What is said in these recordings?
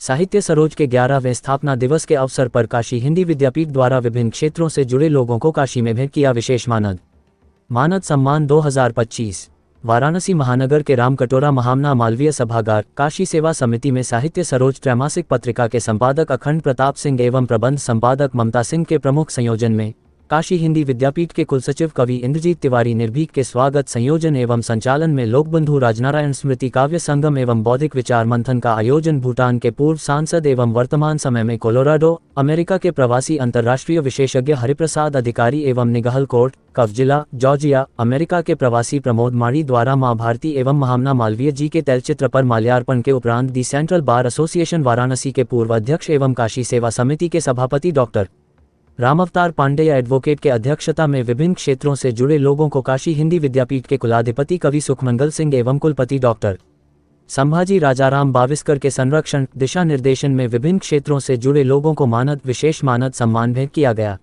साहित्य सरोज के 11वें स्थापना दिवस के अवसर पर काशी हिंदी विद्यापीठ द्वारा विभिन्न क्षेत्रों से जुड़े लोगों को काशी में भेंट किया विशेष मानद सम्मान 2025। वाराणसी महानगर के रामकटोरा महामना मालवीय सभागार काशी सेवा समिति में साहित्य सरोज त्रैमासिक पत्रिका के संपादक अखंड प्रताप सिंह एवं प्रबंध संपादक ममता सिंह के प्रमुख संयोजन में काशी हिंदी विद्यापीठ के कुलसचिव कवि इंद्रजीत तिवारी निर्भीक के स्वागत संयोजन एवं संचालन में लोकबंधु राजनारायण स्मृति काव्य संगम एवं बौद्धिक विचार मंथन का आयोजन भूटान के पूर्व सांसद एवं वर्तमान समय में कोलोराडो अमेरिका के प्रवासी अंतर्राष्ट्रीय विशेषज्ञ हरिप्रसाद अधिकारी एवं निगहलकोट कव जिला जॉर्जिया अमेरिका के प्रवासी प्रमोद माड़ी द्वारा मां भारती एवं महामना मालवीय जी के तैलचित्र पर माल्यार्पण के उपरांत the central bar association Varanasi के पूर्व अध्यक्ष एवं काशी सेवा समिति के सभापति डॉक्टर रामअवतार पांडेय एडवोकेट के अध्यक्षता में विभिन्न क्षेत्रों से जुड़े लोगों को काशी हिंदी विद्यापीठ के कुलाधिपति कवि सुखमंगल सिंह एवं कुलपति डॉक्टर संभाजी राजाराम बाविस्कर के संरक्षण दिशा निर्देशन में विभिन्न क्षेत्रों से जुड़े लोगों को विशेष मानद सम्मान भेंट किया गया।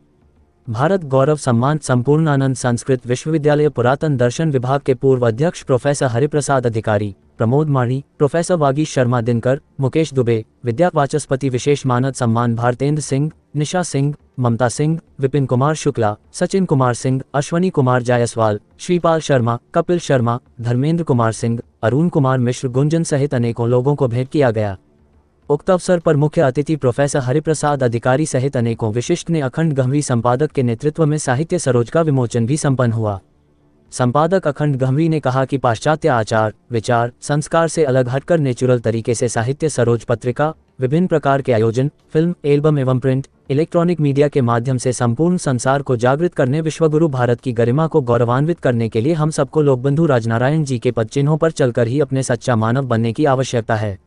भारत गौरव सम्मान संपूर्णानंद संस्कृत विश्वविद्यालय पुरातन दर्शन विभाग के पूर्व अध्यक्ष प्रोफेसर हरिप्रसाद अधिकारी प्रमोद माड़ी प्रोफेसर वागीश शर्मा दिनकर मुकेश दुबे विद्या वाचस्पति विशेष मानद सम्मान भारतेंद्र सिंह निशा सिंह ममता सिंह विपिन कुमार शुक्ला सचिन कुमार सिंह अश्वनी कुमार जायसवाल श्रीपाल शर्मा कपिल शर्मा धर्मेंद्र कुमार सिंह अरुण कुमार मिश्र गुंजन सहित अनेकों लोगों को भेंट किया गया। उक्त अवसर पर मुख्य अतिथि प्रोफेसर हरिप्रसाद अधिकारी सहित अनेकों विशिष्ट ने अखंड गंभीर संपादक के नेतृत्व में साहित्य सरोज का विमोचन भी संपन्न हुआ। संपादक अखंड गंभीर ने कहा कि पाश्चात्य आचार विचार संस्कार से अलग हटकर नेचुरल तरीके से साहित्य सरोज पत्रिका विभिन्न प्रकार के आयोजन फिल्म एल्बम एवं प्रिंट इलेक्ट्रॉनिक मीडिया के माध्यम से संपूर्ण संसार को जागृत करने विश्वगुरु भारत की गरिमा को गौरवान्वित करने के लिए हम सबको लोकबंधु राजनारायण जी के पद चिन्हों पर चलकर ही अपने सच्चा मानव बनने की आवश्यकता है।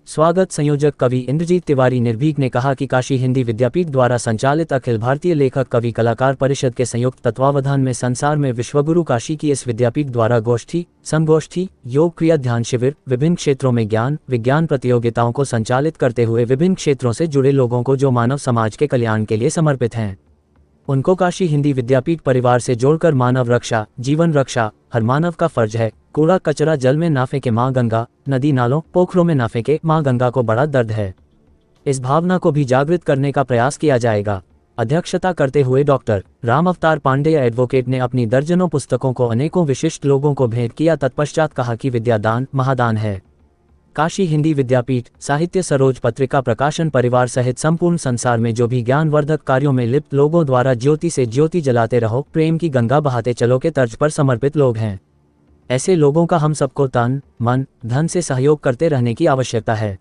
स्वागत संयोजक कवि इंद्रजीत तिवारी निर्भीक ने कहा कि काशी हिंदी विद्यापीठ द्वारा संचालित अखिल भारतीय लेखक कवि कलाकार परिषद के संयुक्त तत्वावधान में संसार में विश्वगुरु काशी की इस विद्यापीठ द्वारा गोष्ठी संगोष्ठी योग क्रिया ध्यान शिविर विभिन्न क्षेत्रों में ज्ञान विज्ञान प्रतियोगिताओं को संचालित करते हुए विभिन्न क्षेत्रों से जुड़े लोगों को जो मानव समाज के कल्याण के लिए समर्पित हैं उनको काशी हिंदी विद्यापीठ परिवार से जोड़कर मानव रक्षा जीवन रक्षा हर मानव का फर्ज है। कूड़ा कचरा जल में ना फेंके माँ गंगा नदी नालों पोखरों में ना फेंके माँ गंगा को बड़ा दर्द है। इस भावना को भी जागृत करने का प्रयास किया जाएगा। अध्यक्षता करते हुए डॉक्टर रामअवतार पांडेय एडवोकेट ने अपनी दर्जनों पुस्तकों को अनेकों विशिष्ट लोगों को भेंट किया। तत्पश्चात कहा कि विद्यादान महादान है। काशी हिंदी विद्यापीठ साहित्य सरोज पत्रिका प्रकाशन परिवार सहित संपूर्ण संसार में जो भी ज्ञानवर्धक कार्यों में लिप्त लोगों द्वारा ज्योति से ज्योति जलाते रहो प्रेम की गंगा बहाते चलो के तर्ज पर समर्पित लोग हैं। ऐसे लोगों का हम सबको तन मन धन से सहयोग करते रहने की आवश्यकता है।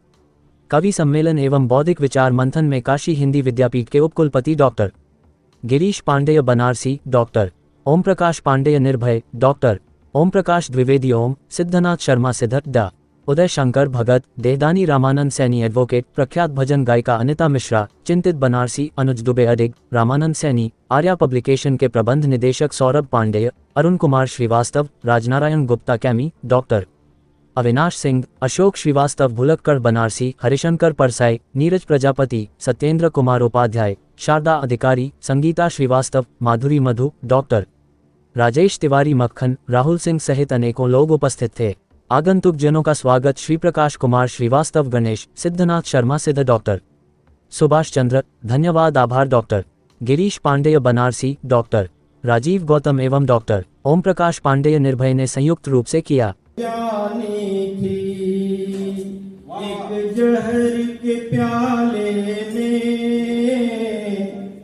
कवि सम्मेलन एवं बौद्धिक विचार मंथन में काशी हिंदी विद्यापीठ के उपकुलपति डॉक्टर गिरीश पांडेय बनारसी डॉक्टर ओम प्रकाश पांडेय निर्भय डॉक्टर ओम प्रकाश द्विवेदी ओम सिद्धनाथ शर्मा सिद्धर्थ डा उदय शंकर भगत देहदानी रामानंद सैनी एडवोकेट प्रख्यात भजन गायिका अनिता मिश्रा चिंतित बनारसी अनुज दुबे अडिग रामानंद सैनी आर्या पब्लिकेशन के प्रबंध निदेशक सौरभ पांडेय अरुण कुमार श्रीवास्तव राजनारायण गुप्ता कैमी डॉक्टर अविनाश सिंह अशोक श्रीवास्तव भुलक्कड़ बनारसी हरिशंकर परसाई नीरज प्रजापति सत्येंद्र कुमार उपाध्याय शारदा अधिकारी संगीता श्रीवास्तव माधुरी मधु डॉक्टर राजेश तिवारी मक्खन राहुल सिंह सहित अनेकों लोग उपस्थित थे। आगंतुक जनों का स्वागत श्री प्रकाश कुमार श्रीवास्तव गणेश सिद्धनाथ शर्मा सिद्ध डॉक्टर सुभाष चंद्र धन्यवाद आभार डॉक्टर गिरीश पांडेय बनारसी डॉक्टर राजीव गौतम एवं डॉक्टर ओम प्रकाश पांडेय निर्भय ने संयुक्त रूप से किया। एक जहर के प्याले में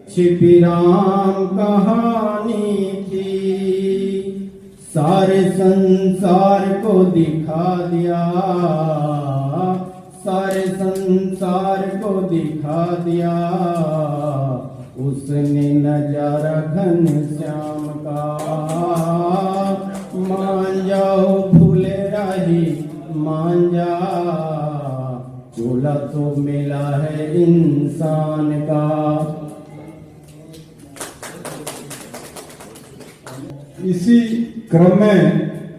छिपी राम कहानी थी सारे संसार को दिखा दिया सारे संसार को दिखा दिया उसने नजारा घन श्याम का मान जाओ भूले राही मान जा चोला तो मिला है इंसान का। इसी क्रम में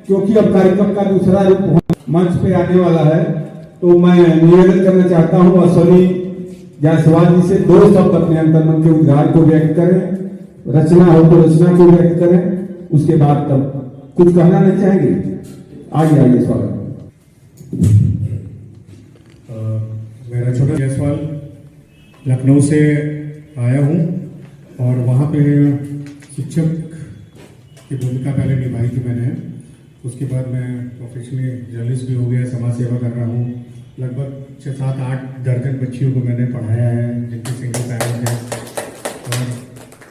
क्योंकि अब कार्यक्रम का दूसरा रूप मंच पे आने वाला है तो मैं निवेदन करना चाहता हूँ अश्वनी जायसवाल जी से दो शब्द अपने अंतर्मन के उद्गार को व्यक्त करें। रचना हो तो रचना को व्यक्त करें उसके बाद तब कुछ कहना नहीं चाहेंगे। आइए स्वागत। मेरा छोटा लखनऊ से आया हूँ और वहाँ पे शिक्षक की भूमिका पहले निभाई थी मैंने। उसके बाद मैं प्रोफेशनली जर्नलिस्ट भी हो गया, समाज सेवा कर रहा हूँ। लगभग 6, 7, 8 दर्जन बच्चियों को मैंने पढ़ाया है जिनके सिंगल पेरेंट है। और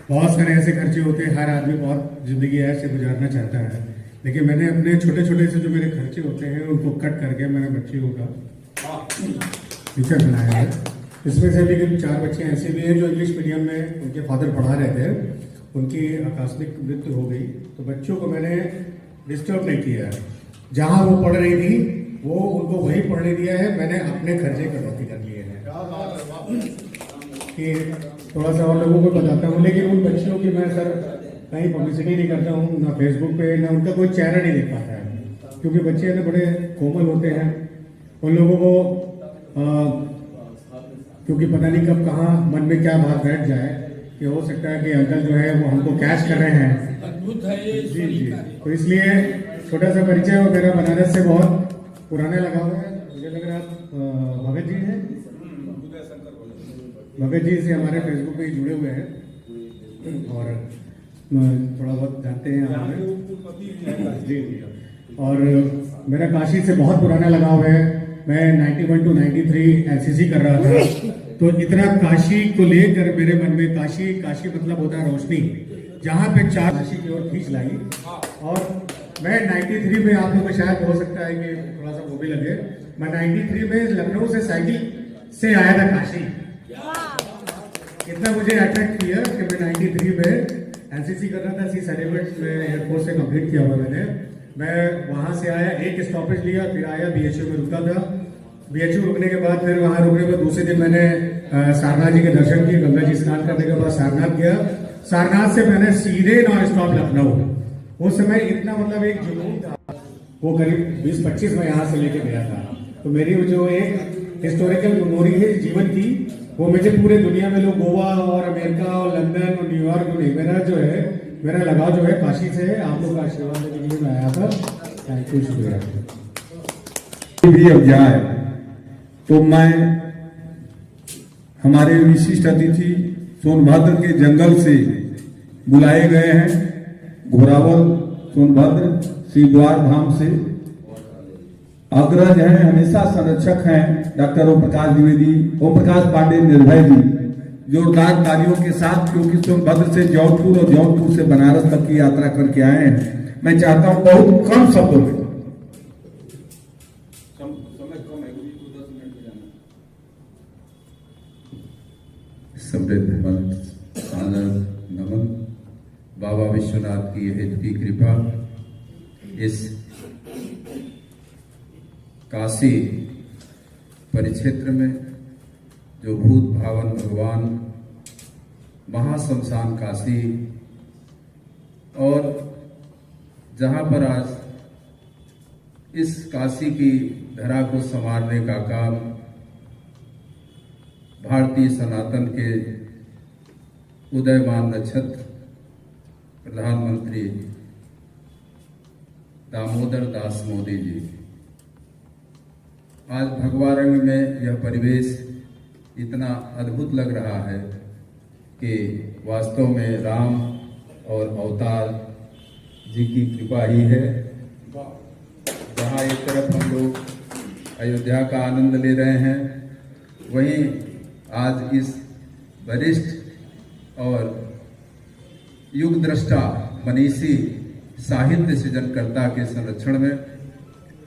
बहुत सारे ऐसे खर्चे होते हैं, हर आदमी बहुत ज़िंदगी ऐसे गुजारना चाहता है, लेकिन मैंने अपने छोटे छोटे से जो मेरे खर्चे होते हैं उनको कट करके मैंने बच्चियों का टीचर बनाया है। इसमें से भी 4 बच्चे ऐसे भी हैं जो इंग्लिश मीडियम में उनके फादर पढ़ा रहे थे, उनकी आकस्मिक मृत्यु हो गई, तो बच्चों को मैंने डिस्टर्ब नहीं किया है। जहाँ वो पढ़ रही थी वो उनको वही पढ़ने दिया है, मैंने अपने खर्चे कटौती कर लिए हैं कि थोड़ा सा और लोगों को बताता हूँ। लेकिन उन बच्चियों की मैं सर कहीं पब्लिसिटी नहीं करता हूँ, ना फेसबुक पे, ना उनका कोई चेहरा नहीं देख पाता है, क्योंकि बच्चे ना बड़े कोमल होते हैं। उन लोगों को क्योंकि पता नहीं कब कहाँ मन में क्या बात बैठ जाए कि हो सकता है कि अंकल जो है वो हमको कैश कर रहे हैं। अद्भुत है ये। जी जी, तो इसलिए छोटा सा परिचय और मेरा बनारस से बहुत पुराना लगा हुआ है। मुझे लग रहा है आप भगत जी हैं, भगत जी से हमारे फेसबुक पे जुड़े हुए हैं और थोड़ा बहुत जानते हैं हमें। जी जी, और मेरा काशी से बहुत पुराना लगाव है। मैं 91 to 93 एनसीसी कर रहा था, तो इतना काशी को लेकर मेरे मन में काशी मतलब होता है रोशनी, जहाँ पे 4 काशी की ओर खींच लाई। और मैं 93 में, आप लोगों को शायद हो सकता है कि थोड़ा सा वो भी लगे, मैं 93 में लखनऊ से साइकिल से आया था काशी। इतना मुझे अट्रैक्ट किया कि मैं 93 में एनसीसी कर रहा था, सी सर्टिफिकेट में एयरफोर्स से कंप्लीट किया हुआ मैंने। मैं वहाँ से आया, एक स्टॉपेज लिया, फिर आया बीएचयू में रुका था। बीएचयू रुकने के बाद फिर वहाँ रुकने के दूसरे दिन मैंने सारनाथ जी के दर्शन किए। गंगा जी स्नान करने के बाद सारनाथ गया। सारनाथ से मैंने सीधे नॉन स्टॉप लखनऊ। उस समय इतना मतलब एक जुनून था, वो करीब 20-25 में यहाँ से लेके गया था। तो मेरी जो एक हिस्टोरिकल मेमोरी है जीवन की, वो मुझे पूरे दुनिया में लोग गोवा और अमेरिका और लंदन और न्यूयॉर्क नहीं, मेरा जो है मेरा लगाव जो है काशी से है। आप लोग का आशीर्वाद लेने के लिए मैं आया था। थैंक यू, शुक्रिया। भी अब जाए तो मैं हमारे विशिष्ट अतिथि सोनभद्र के जंगल से बुलाए गए हैं। घोरावल सोनभद्र श्रीद्वार धाम से अग्रज हैं, हमेशा संरक्षक हैं डॉक्टर ओम प्रकाश द्विवेदी, ओम प्रकाश पांडे निर्भय जी, जोरदार तालियों के साथ, क्योंकि सोनभद्र से जौनपुर और जौनपुर से बनारस तक की यात्रा करके आए हैं। मैं चाहता हूं बहुत कम शब्दों में, समृद्ध आनंद नमन, बाबा विश्वनाथ की की कृपा इस काशी परिक्षेत्र में जो भूत भावन भगवान महाशमशान काशी, और जहां पर आज इस काशी की धरा को संवारने का काम भारतीय सनातन के उदयमान नक्षत्र प्रधानमंत्री दामोदर दास मोदी जी, आज भगवा रंग में यह परिवेश इतना अद्भुत लग रहा है कि वास्तव में राम और अवतार जी की कृपा ही है। जहाँ एक तरफ हम लोग अयोध्या का आनंद ले रहे हैं, वहीं आज इस वरिष्ठ और युग दृष्टा मनीषी साहित्य सृजनकर्ता के संरक्षण में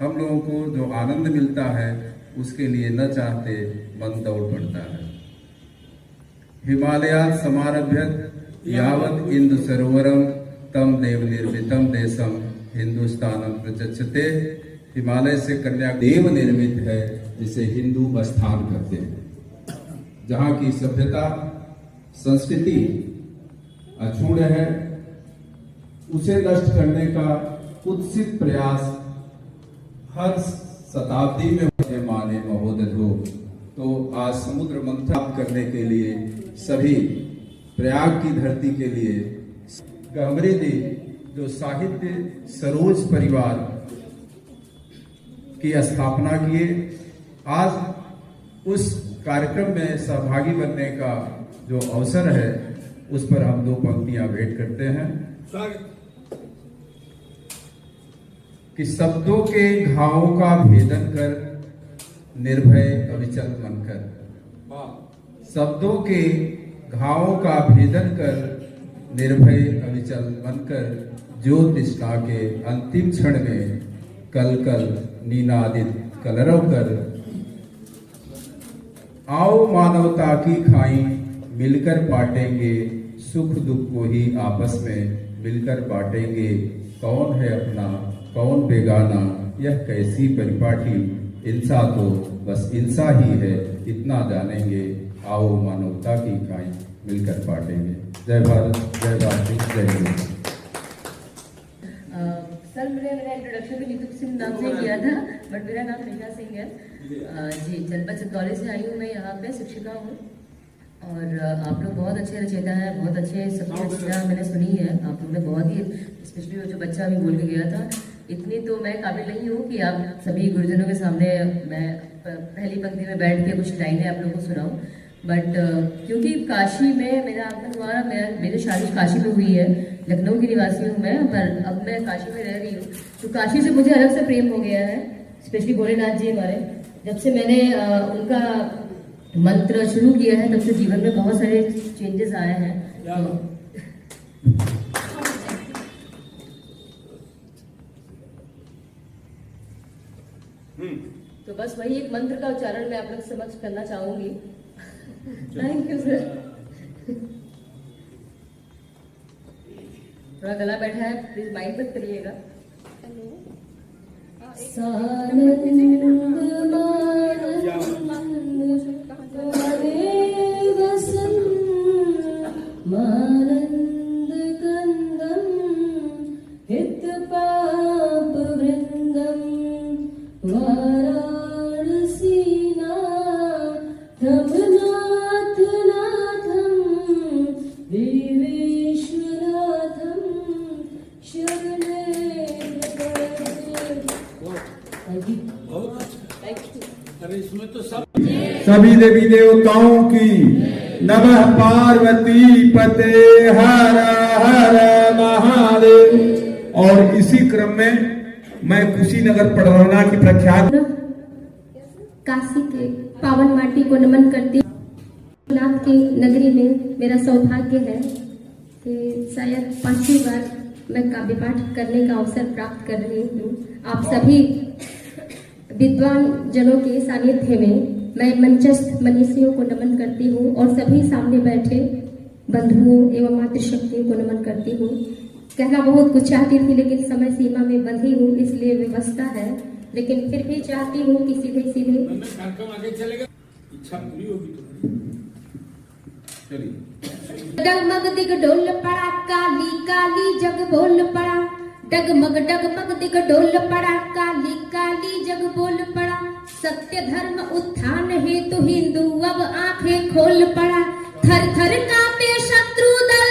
हम लोगों को जो आनंद मिलता है, उसके लिए न चाहते मन दौड़ पड़ता है। हिमालयात् समारभ्यत यावत् इंदु सरोवरम तम देव निर्मितम देशम हिंदुस्तानम प्रचक्षते। हिमालय से कन्या देव निर्मित है, जिसे हिंदू स्थान करते हैं। जहाँ की सभ्यता संस्कृति अछूत है, उसे नष्ट करने का कुत्सित प्रयास हर शताब्दी में माने महोदय हो। तो आज समुद्र मंथन करने के लिए सभी प्रयाग की धरती के लिए गहमरे जी जो साहित्य सरोज परिवार की स्थापना किए, आज उस कार्यक्रम में सहभागी बनने का जो अवसर है उस पर हम दो पंक्तियां भेंट करते हैं कि शब्दों के घावों का भेदन कर निर्भय अविचल बनकर, शब्दों के घावों का भेदन कर निर्भय अविचल बनकर, जो तृष्णा के अंतिम क्षण में कल कल नीनादित कलरव कर, आओ मानवता की खाई मिलकर बांटेंगे, सुख दुख को ही आपस में मिलकर बांटेंगे, कौन है अपना कौन बेगाना, यह कैसी परिपाटी, इंसा तो बस इंसा ही है, इतना जानेंगे, आओ मानवता की खाई मिलकर बांटेंगे। जय भारत, जय भारती, जय हिंद। सर मेरा इंट्रोडक्शन भी नीतू सिंह नाम से किया था, बट मेरा नाम कृष्णा सिंह है। जी जनपद कॉलेज से आई हूँ, मैं यहाँ पे शिक्षिका हूँ और आप लोग बहुत अच्छे रचयिता हैं, बहुत अच्छे सबकी रचना मैंने सुनी है आप लोग ने, बहुत ही स्पेशली वो जो बच्चा अभी बोल के गया था, इतनी तो मैं काबिल नहीं हूँ कि आप सभी गुरुजनों के सामने मैं पहली पंक्ति में बैठ के कुछ लाइनें आप लोगों को सुनाऊँ, बट क्योंकि काशी में मेरा आगमन हुआ, मेरी शादी काशी में हुई है, लखनऊ की निवासी हूँ मैं, पर अब मैं काशी में रह रही हूँ, तो काशी से मुझे अलग से प्रेम हो गया है, स्पेशली भोलेनाथ जी हमारे। जब से मैंने उनका मंत्र शुरू किया है तब से जीवन में बहुत सारे चेंजेस आए हैं। तो बस वही एक मंत्र का उच्चारण मैं आप लोग समक्ष करना चाहूंगी। Thank you sir. थोड़ा गला बैठा है, प्लीज माइक मत करिएगा। सभी देवी देवताओं की नमः पार्वती पते हर हर महादेव। और इसी क्रम में मैं कुशीनगर पडरौना की प्रख्यात काशी के पावन माटी को नमन करती हूँ। नाथ की नगरी में मेरा सौभाग्य है कि शायद 5वीं बार मैं काव्य पाठ करने का अवसर प्राप्त कर रही हूँ। आप सभी विद्वान जनों के सानिध्य में मैं मंचस्थ मनीषियों को नमन करती हूँ और सभी सामने बैठे बंधुओं एवं मातृशक्तियों को नमन करती हूँ। कहना बहुत कुछ चाहती थी लेकिन समय सीमा में बंधी हूँ, इसलिए व्यवस्था है, लेकिन फिर भी चाहती हूँ कि सीधे सीधे डगमग दिग डोल पड़ा, काली काली जग बोल पड़ा, डगमग दिग डोल पड़ा, काली काली जग बोल पड़ा, सत्य धर्म उत्थान हेतु हिंदू अब आंखें खोल पड़ा, थर थर कांपे शत्रु दल,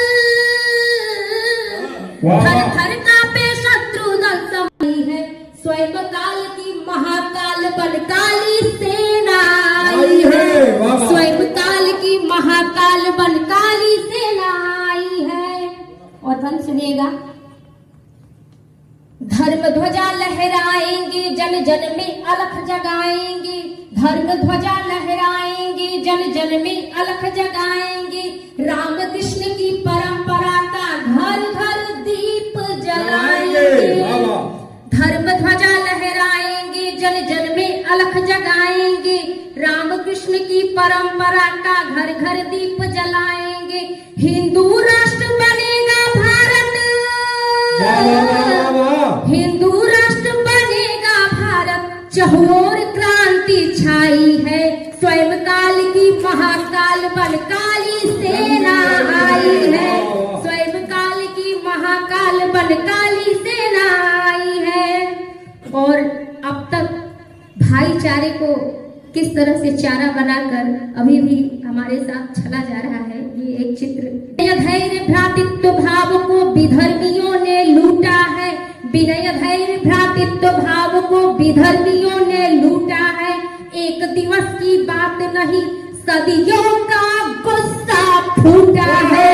थर थर कांपे शत्रु दल, समाई है स्वयं काल की महाकाल बन काली सेना आई है, स्वयं काल की महाकाल बन काली सेना आई है। और ध्वन सुनिएगा। धर्म ध्वजा लहराएंगे, जन जन में अलख जगाएंगे, धर्म ध्वजा लहराएंगे, जन जन में अलख जगाएंगे, राम कृष्ण की परंपरा का घर घर दीप जलाएंगे, धर्म ध्वजा लहराएंगे, जन जन में अलख जगाएंगे, राम कृष्ण की परंपरा का घर घर दीप जलाएंगे, हिंदू राष्ट्र बनेगा भारत, हिंदू राष्ट्र बनेगा भारत, चहुओर क्रांति छाई है, स्वयं काल की महाकाल बन काली सेना आई है, स्वयं काल की महाकाल बन काली सेना आई है। और अब तक भाईचारे को किस तरह से चारा बनाकर अभी भी हमारे साथ चला जा रहा है, ये एक चित्र। धैर्य भ्रातृत्व भाव को विधर्मियों ने लूटा है, विनय धैर्य भ्रातृत्व भाव को विधर्मियों ने लूटा है, एक दिवस की बात नहीं, सदियों का गुस्सा फूटा है।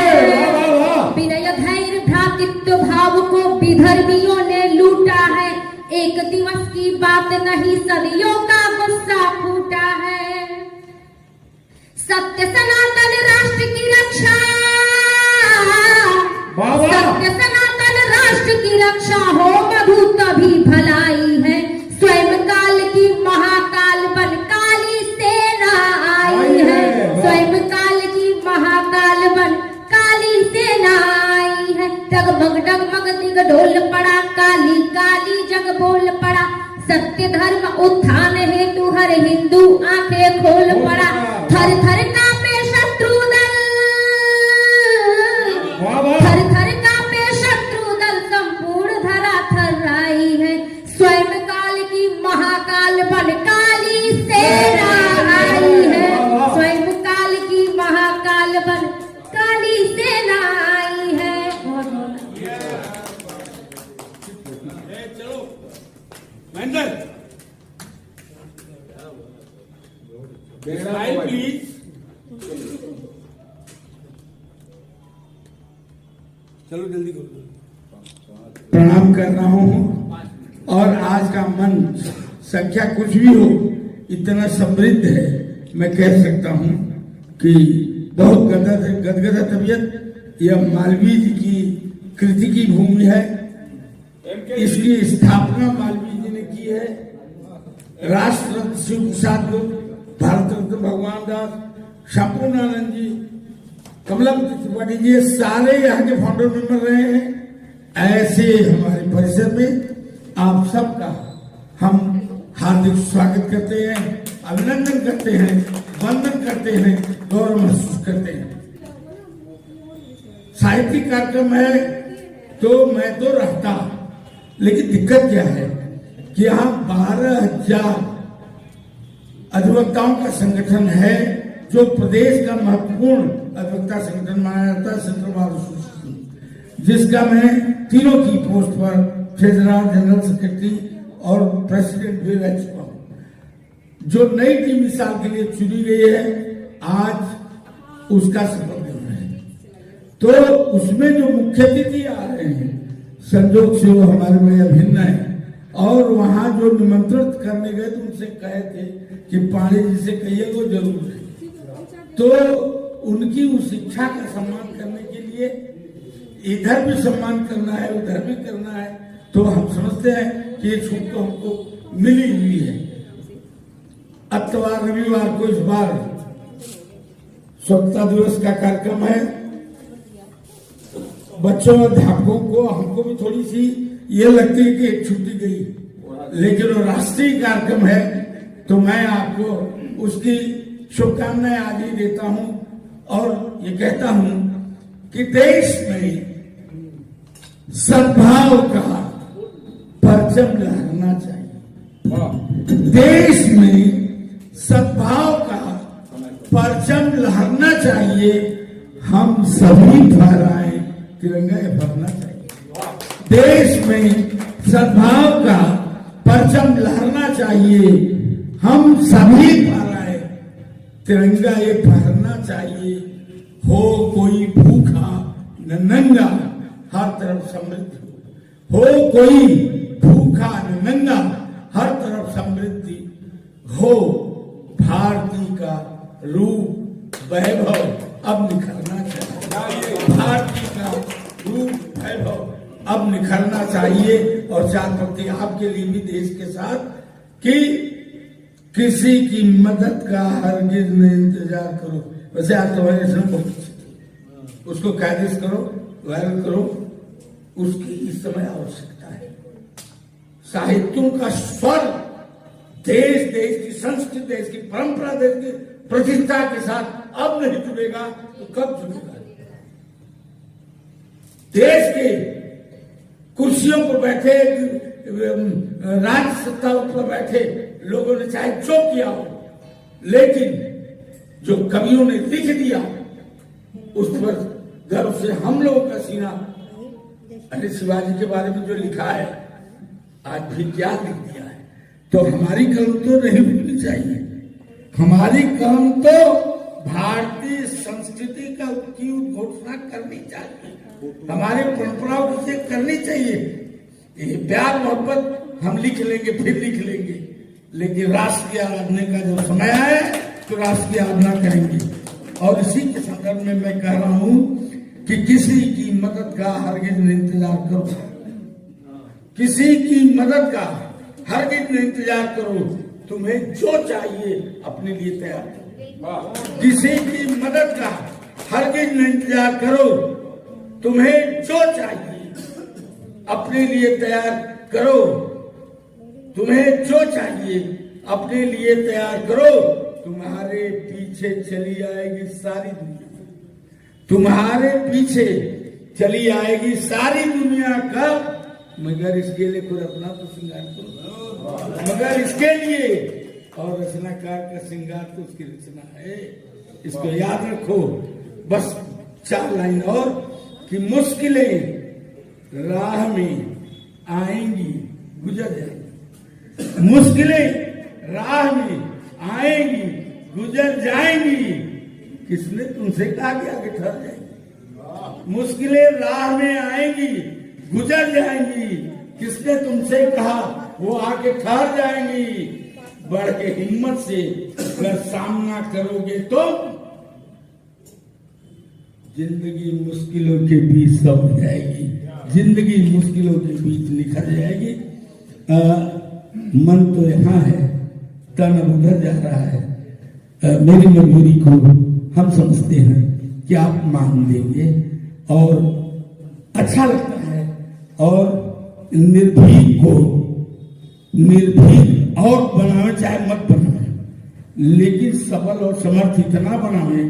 विनय धैर्य भ्रातृत्व भाव को विधर्मियों ने लूटा है। एक दिवस की बात नहीं, सदियों का गुस्सा फूटा है। सत्य सनातन राष्ट्र की रक्षा, सत्य सनातन राष्ट्र की रक्षा हो मधु तभी भलाई है। स्वयं काल की महाकाल बन काली सेना आई है। स्वयं काल की महाकाल बन काली सेना आई है। डगमग डगमग दिग ढोल पड़ा, काली काली जग बोल पड़ा। सत्य धर्म उत्थान हेतु हर हिंदू आंखें खोल पड़ा। थर थर कांपे शत्रु दल, थर थर कांपे शत्रु दल, संपूर्ण धरा थर्राई है। स्वयं काल की महाकाल बन काली सेना आई है। स्वयं काल की महाकाल बन काली सेना आई है। चलो जल्दी करो। प्रणाम कर रहा हूँ और आज का मंच संख्या कुछ भी हो इतना समृद्ध है, मैं कह सकता हूँ कि बहुत गदगद तबीयत। यह मालवीय जी की कृति की भूमि है। इसकी स्थापना मालवीय जी ने की है। राष्ट्र रत्न शिव प्रसाद गुप्त, भारत रत्न भगवान दास, संपूर्णानंद जी, कमलापति त्रिपाठी जी, सारे यहाँ के फाउंडर मेंबर रहे हैं। ऐसे हमारे परिसर में आप सबका हम हार्दिक स्वागत करते हैं, अभिनंदन करते हैं, वंदन करते हैं, गौरव महसूस करते हैं। साहित्यिक कार्यक्रम है तो मैं तो रहता, लेकिन दिक्कत क्या है कि यहाँ 12,000 अधिवक्ताओं का संगठन है, जो प्रदेश का महत्वपूर्ण अधिवक्ता संगठन माना जाता है, सेंट्रल बार एसोसिएशन, जिसका मैं तीनों की पोस्ट पर ट्रेजरर, जनरल सेक्रेटरी और प्रेसिडेंट भी रह चुका हूं। जो नई टीम इस साल के लिए चुनी गई है, आज उसका शपथ लेना है, तो उसमें जो मुख्य अतिथि आ रहे हैं, संजोग से वो हमारे में अभिन्न है। और वहां जो निमंत्रित करने गए तो उनसे कहे थे कि पाणी जी से कहिए वो जरूर है। तो उनकी उस शिक्षा का सम्मान करने के लिए इधर भी सम्मान करना है, उधर भी करना है, तो हम समझते हैं कि ये छूट तो हमको मिली हुई है। अतवार रविवार को इस बार स्वतंत्रता दिवस का कार्यक्रम है। बच्चों और अध्यापकों को, हमको भी थोड़ी सी ये लगती है कि एक छुट्टी गई, लेकिन वो राष्ट्रीय कार्यक्रम है, तो मैं आपको उसकी शुभकामनाएं आज ही देता हूं और ये कहता हूं कि देश में सद्भाव का परचम लहराना चाहिए। देश में सद्भाव का परचम लहरना चाहिए। हम सभी फहराएं तिरंगा, ये फहरना चाहिए। देश में सद्भाव का परचम लहरना चाहिए। हम सभी फहराएं तिरंगा, ये फहरना चाहिए। हो कोई भूखा न नंगा, हर तरफ समृद्धि हो। कोई भूखा न नंगा, हर तरफ समृद्धि हो। भारती का रूप वैभव अब निखरना चाहिए। भारती का रूप वैभव अब निखरना चाहिए। और चार पंक्ति आपके लिए भी देश के साथ कि किसी की मदद का हरगिज न इंतजार करो। वैसे आज तुम्हारे इसमें बहुत अच्छी थी, उसको कायदेस करो, वायरल करो, उसकी इस समय आवश्यकता है। साहित्यों का स्वर देश, देश की संस्कृति, देश की परंपरा, देश की प्रतिष्ठा के साथ अब नहीं जुड़ेगा तो कब जुड़ेगा? देश के कुर्सियों पर बैठे, राज्य सत्ता पर बैठे लोगों ने चाहे जो किया हो, लेकिन जो कवियों ने लिख दिया उस पर गर्व से हम लोगों का सीना, अरे शिवाजी के बारे में जो लिखा है आज भी क्या लिख दिया है, तो हमारी कलम तो नहीं भूलनी चाहिए। हमारी कौम तो भारतीय संस्कृति की घोषणा करनी चाहिए, हमारे परंपराओं से करनी चाहिए। ये प्यार मोहब्बत हम लिख लेंगे, फिर लिख लेंगे, लेकिन राष्ट्र की आराधना का जो समय है तो राष्ट्र की आराधना करेंगे। और इसी के संदर्भ में मैं कह रहा हूं कि किसी की मदद का हरगिज नहीं इंतजार करो, किसी की मदद का हरगिज नहीं इंतजार करो, तुम्हें जो चाहिए अपने लिए तैयार करो। किसी की मदद का हरगिज नहीं इंतजार करो, तुम्हें जो चाहिए अपने लिए तैयार करो, तुम्हें जो चाहिए अपने लिए तैयार करो। तुम्हारे पीछे चली आएगी सारी दुनिया, तुम्हारे पीछे चली आएगी सारी दुनिया का, मगर इसके लिए खुद अपना तो श्रृंगार करो, मगर इसके लिए। और रचनाकार का श्रृंगार तो उसकी रचना है, इसको याद रखो। बस 4 लाइन और कि मुश्किलें राह में आएंगी गुजर जाएंगी, मुश्किलें राह में आएंगी गुजर जाएंगी। किसने तुमसे कहा कि आगे ठहर जाएंगी? मुश्किलें राह में आएंगी गुजर जाएंगी। किसने तुमसे कहा वो आगे ठहर जाएंगी? बढ़ के हिम्मत से अगर सामना करोगे तो जिंदगी मुश्किलों के बीच सब हो जाएगी, जिंदगी मुश्किलों के बीच निखर जाएगी। मन तो यहाँ है, तन उधर जा रहा है। मेरी मजबूरी को हम समझते हैं कि आप मान लेंगे और अच्छा लगता है। और निर्भीक को निर्भीक और बनावे चाहे मत बनावे, लेकिन सबल और समर्थ इतना बनावे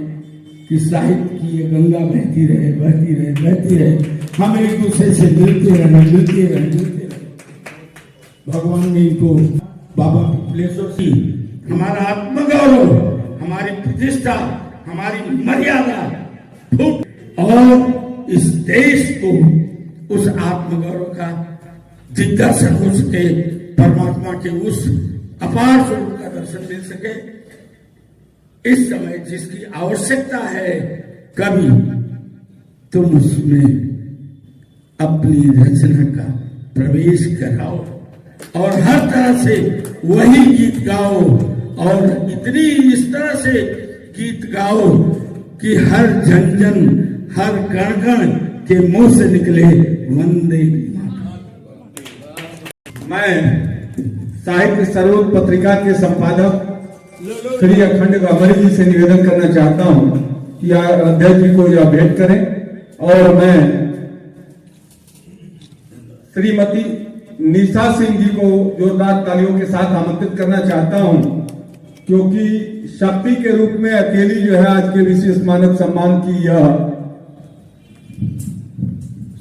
कि साहित्य की ये गंगा बहती रहे, बहती रहे, बहती रहे। हम एक दूसरे से मिलते रहे, मिलते रहे, मिलते रहे। भगवान ने इनको बाबा पिपलेश्वर सिंह, हमारा आत्मगौरव, हमारी प्रतिष्ठा, हमारी मर्यादा फूट और इस देश को उस आत्मगौरव का दिग्दर्शन हो सके, परमात्मा के उस अपार स्वरूप का दर्शन मिल सके। इस समय जिसकी आवश्यकता है, कभी तुम उसमें अपनी रचना का प्रवेश कराओ और हर तरह से वही गीत गाओ, और इतनी इस तरह से गीत गाओ कि हर जन जन, हर कण कण के मुंह से निकले वंदे मातरम। मैं साहित्य सरोवर पत्रिका के संपादक श्री अखंड गवारी जी से निवेदन करना चाहता हूं कि अध्यक्ष जी को यह भेंट करें, और मैं श्रीमती निशा सिंह जी को जोरदार तालियों के साथ आमंत्रित करना चाहता हूं, क्योंकि शक्ति के रूप में अकेली जो है आज के विशेष मानद सम्मान की यह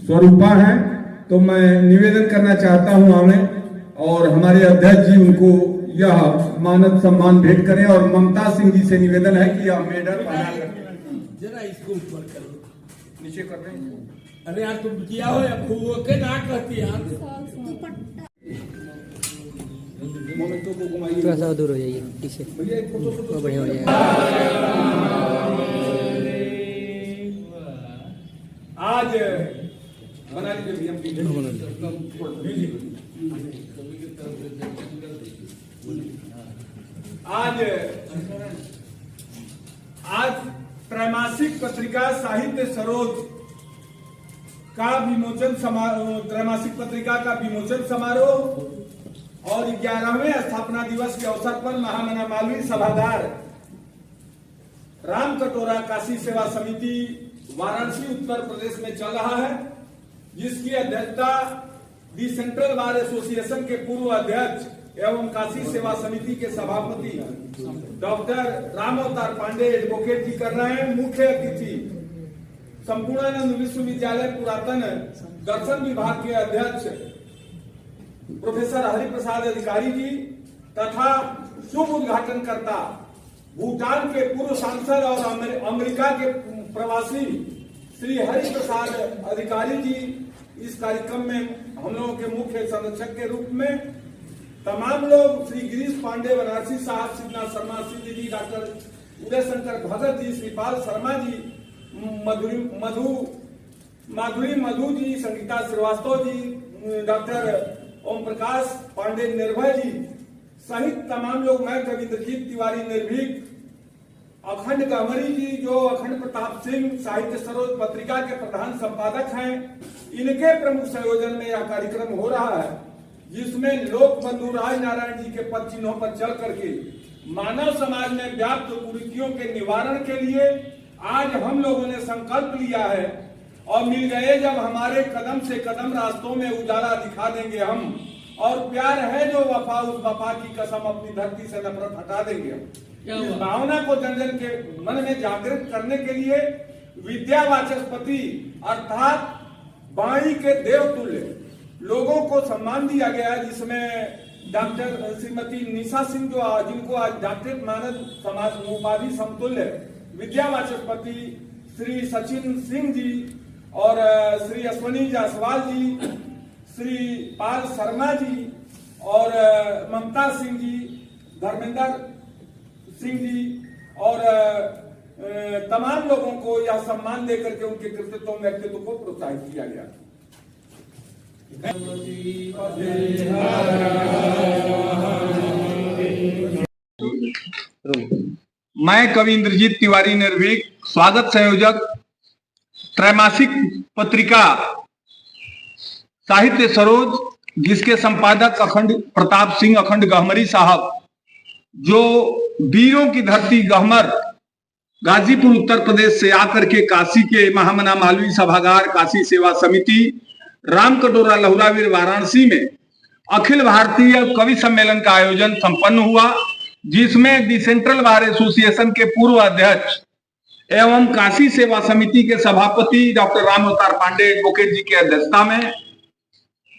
स्वरूपा है। तो मैं निवेदन करना चाहता हूं हमें, और हमारे अध्यक्ष जी उनको यह मानद सम्मान भेंट करें। और ममता सिंह जी से निवेदन है कि यह मेडल जरा इसको ऊपर करो, नीचे कर रहे हैं। अरे यार तुम किया हो या खूब के ना कहती यार। थोड़ा सा दूर हो जाइए पीछे, वो बढ़िया हो जाएगा। आज बना आज त्रैमासिक पत्रिका साहित्य सरोज का विमोचन समारोह, त्रैमासिक पत्रिका का विमोचन समारोह और 11वें स्थापना दिवस के अवसर पर महामना मालवीय सभागार राम कटोरा काशी सेवा समिति वाराणसी उत्तर प्रदेश में चल रहा है, जिसकी अध्यक्षता दी सेंट्रल बार एसोसिएशन के पूर्व अध्यक्ष एवं काशी सेवा समिति के सभापति डॉक्टर राम अवतार पांडे एडवोकेट जी कर रहे हैं। मुख्य अतिथि संपूर्णानंद विश्वविद्यालय पुरातन दर्शन विभाग के अध्यक्ष प्रोफेसर हरिप्रसाद अधिकारी जी तथा शुभ उद्घाटनकर्ता भूटान के पूर्व सांसद और अमेरिका के प्रवासी श्री हरिप्रसाद अधिकारी जी इस कार्यक्रम में हम लोगों के मुख्य संरक्षक के रूप में तमाम लोग श्री गिरीश पांडे बनारसी साहब, शिवनाथ शर्मा, सिद्धि जी, डॉक्टर उदय शंकर भगत जी, श्रीपाल शर्मा जी, माधुरी मधु जी, संगीता श्रीवास्तव जी, डॉक्टर ओम प्रकाश पांडे निर्भय जी सहित तमाम लोग, मैं कविंद्रजीत तिवारी निर्भीक, अखंड गहमरी जी जो अखंड प्रताप सिंह साहित्य सरोज पत्रिका के प्रधान संपादक हैं, इनके प्रमुख संयोजन में यह कार्यक्रम हो रहा है, जिसमें लोक बंधु राज नारायण जी के पद चिन्हों पर चल करके मानव समाज में व्याप्त कुरीतियों के निवारण के लिए आज हम लोगों ने संकल्प लिया है और मिल गए जब हमारे कदम से कदम रास्तों में उजाला दिखा देंगे हम, और प्यार है जो वफा, उस वफा की कसम अपनी धरती से नफरत हटा देंगे हम। इस भावना को जन जन के मन में जागृत करने के लिए विद्या वाचस्पति अर्थात वाणी के देवतुल्य लोगों को सम्मान दिया गया है, जिसमें डॉक्टर श्रीमती निशा सिंह जो जिनको आज डॉक्टरेट मानद समाज उपाधि समतुल्य विद्या वाचस्पति श्री सचिन सिंह जी और श्री अश्वनी जायसवाल जी, श्री पाल शर्मा जी और ममता सिंह जी, धर्मेंद्र सिंह जी और तमाम लोगों को यह सम्मान देकर के उनके कृतित्व व्यक्तित्व को प्रोत्साहित किया गया। मैं कविंद्रजीत तिवारी निर्भीक, स्वागत संयोजक त्रैमासिक पत्रिका साहित्य सरोज, जिसके संपादक अखंड प्रताप सिंह अखंड गहमरी साहब, जो वीरों की धरती गहमर गाजीपुर उत्तर प्रदेश से आकर के काशी के महामना मालवीय सभागार, काशी सेवा समिति, राम कटोरा लहुरावीर वाराणसी में अखिल भारतीय कवि सम्मेलन का आयोजन संपन्न हुआ, जिसमें दी सेंट्रल बार एसोसिएशन के पूर्व अध्यक्ष एवं काशी सेवा समिति के सभापति डॉक्टर राम अवतार पांडे एडवोकेट जी की अध्यक्षता में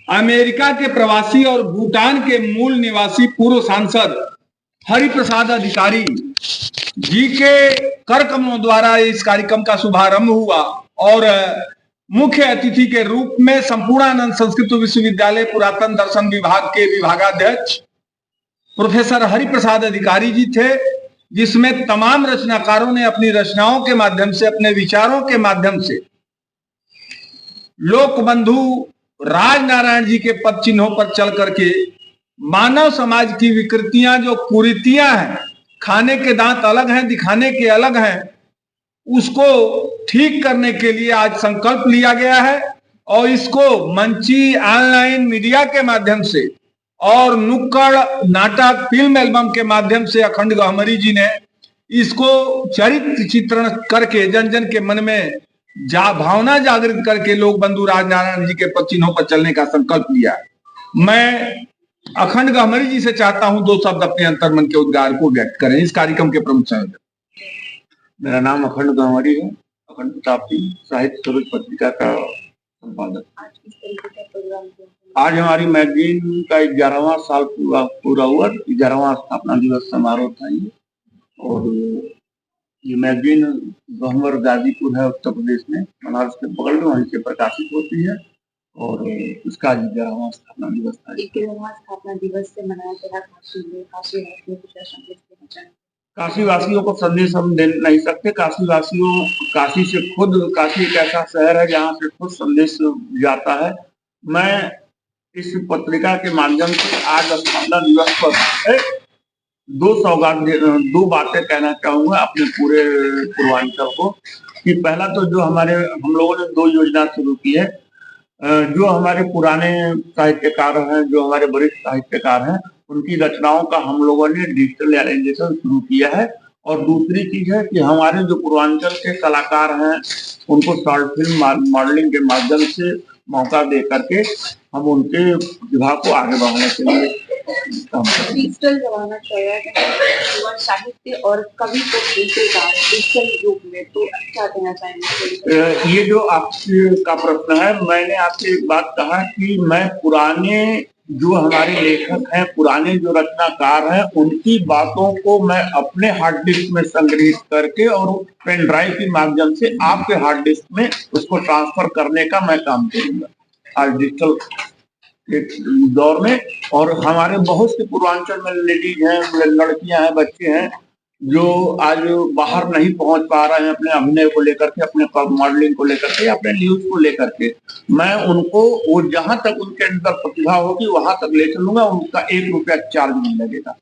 अमेरिका के प्रवासी और भूटान के मूल निवासी पूर्व सांसद हरिप्रसाद अधिकारी जी के कर कमलों द्वारा इस कार्यक्रम का शुभारंभ हुआ और मुख्य अतिथि के रूप में संपूर्णानंद संस्कृत विश्वविद्यालय पुरातन दर्शन विभाग के विभागाध्यक्ष प्रोफेसर हरिप्रसाद अधिकारी जी थे, जिसमें तमाम रचनाकारों ने अपनी रचनाओं के माध्यम से, अपने विचारों के माध्यम से लोक बंधु राज नारायण जी के पद चिन्हों पर चल करके मानव समाज की विकृतियां, जो कुरीतियां हैं, खाने के दांत अलग हैं, दिखाने के अलग हैं, उसको ठीक करने के लिए आज संकल्प लिया गया है और इसको मंची, ऑनलाइन मीडिया के माध्यम से और नुक्कड़ नाटक, फिल्म एल्बम के माध्यम से अखंड गहमरी जी ने इसको चरित्र चित्रण करके जन जन के मन में भावना जागृत करके लोक बंधु राज नारायण जी के पद चिन्हों पर चलने का संकल्प लिया। मैं अखंड गहमरी जी से चाहता हूं दो शब्द अपने अंतर्मन के उद्गार को व्यक्त करें, इस कार्यक्रम के प्रमुख संयोजक। मेरा नाम अखंड गहमरी है, अखंड प्रताप सिंह साहित्य सरोज पत्रिका का संपादक। आज हमारी मैगजीन का 11वां साल पूरा हुआ, 11वां स्थापना दिवस समारोह था ये, और ये मैगजीन गहमर गाजीपुर है उत्तर प्रदेश में, बनारस के बगल में, वहीं से प्रकाशित होती है और उसका 11वां स्थापना दिवस था। 11वां स्थापना दिवस से मनाया गया काशी वासियों को संदेश हम दे नहीं सकते। काशी वासियों, काशी से खुद, काशी एक ऐसा शहर है जहाँ से खुद संदेश जाता है। मैं इस पत्रिका के माध्यम से आज स्थापना दिवस पर दो बातें कहना चाहूंगा अपने पूरे पूर्वांचल को, कि पहला तो जो हम लोगों ने 2 योजना शुरू की है, जो हमारे पुराने साहित्यकार हैं, जो हमारे वरिष्ठ साहित्यकार हैं, उनकी रचनाओं का हम लोगों ने डिजिटल एरेंजेशन शुरू किया है। और दूसरी चीज है कि हमारे जो पूर्वांचल के कलाकार हैं, उनको शॉर्ट फिल्म मॉडलिंग के माध्यम से मौका दे करके हम उनके प्रतिभा को आगे बढ़ाने के लिए काम करें। डिजिटल जमाना चल रहा है, साहित्य और कवि को भेजेगा डिजिटल युग में, तो क्या कहना चाहेंगे? ये जो आपका प्रश्न है, मैंने आपसे एक बात कहा कि मैं पुराने जो हमारे लेखक हैं, पुराने जो रचनाकार हैं, उनकी बातों को मैं अपने हार्ड डिस्क में संग्रहित करके और पेन ड्राइव के माध्यम से आपके हार्ड डिस्क में उसको ट्रांसफर करने का मैं काम करूंगा। आज डिजिटल के दौर में। और हमारे बहुत से पूर्वांचल में लेडीज हैं, लड़कियां हैं, बच्चे हैं जो आज बाहर नहीं पहुंच पा रहे हैं अपने अभिनय को लेकर के, अपने मॉडलिंग को लेकर के, अपने न्यूज को लेकर के। मैं उनको वो जहां तक उनके अंदर प्रतिभा होगी वहां तक ले चलूंगा, उनका 1 रुपया चार्ज नहीं लगेगा।